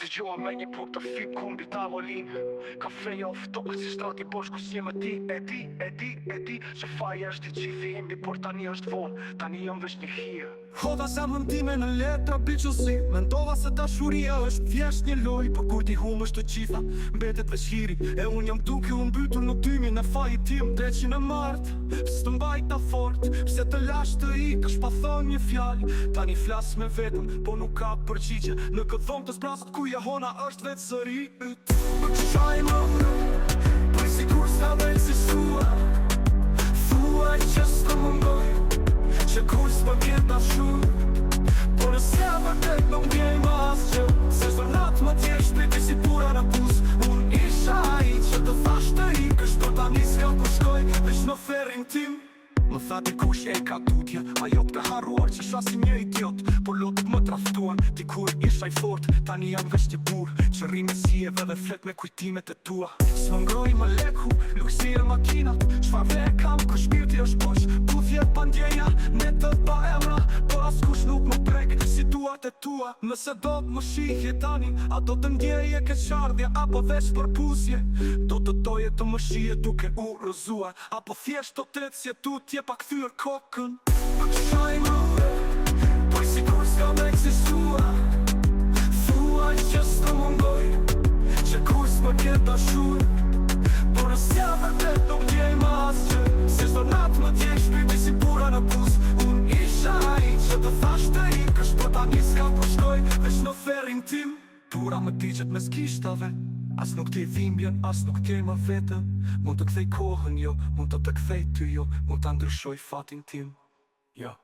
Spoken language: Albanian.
Të gjoha me një puk të fit kumbi tavolinë. Kafeja o ftohtë si strati bosh ku si me ti. E di që faja është i qithi indi, por tani është vonë, tani jam veç një hir. Hodha zemrën time në letra biçusi, mendova se dashuria është thjesht një lojë, por kur ti humësh të gjitha mbetet veç hiri. E unë jam duke u mbytur në dymin e fajit tim, dreqin e martë, pse të mbajta fort, pse të lash të ikësh pa thonë një fjalë. Tani flas me vetëm, po nuk ka përgjigje, në këtë dhomë të zbrasët ku jahona është vetë sëri. Për që shaj më për sikur s'ka vetë si sua, thuaj që s'të mungoj, që kur s'pë kjetë dashur, por nëse vërtet nuk vjej më asgjë, se shdo natë më tjesh piti si pura në pus. Unë isha ai që të thash të ikësh, por tani s'ka ku shkoj, veç në ferrin tim. Më tha dikush e ka tutje, ajo të harruar që shasi një idiot, por lotët më traftuan, dikur isha i fort, tani jam veç një bur, që rime si e dhe flet me kujtimet e tua. S'më ngroj më leku, luksi e makinat, shfarve e kam, kër shpirti është posh, puthje pandjeja, ne të pa emra, po askush nuk më prek, si duat e tua. Nëse do të më shihje tani, a do të ndjeje ke qardhja, apo veç për pusje, do të doje të më shije duke u rëzuar, apo thjesht do të si e tutje pa kthyer kokën. Për që shaj më por si kur s'ka me eksistua, thuaj që s'të mungoj, që kur s'më kjetë dashur, por nësja vërtet nuk djej më asgjë, se shdo natë më djej shpirti si pura në pus. Unë isha ai që të thash të ikësh, por tani s'ka po shkoj, veç në ferrin tim. Pura më digjet mes gishtave, as nuk ti dhimbjen, as nuk ti më vetëm. Mund të kthej kohën jo, mund të kthej ty jo, mund të ndryshoj fatin tim jo.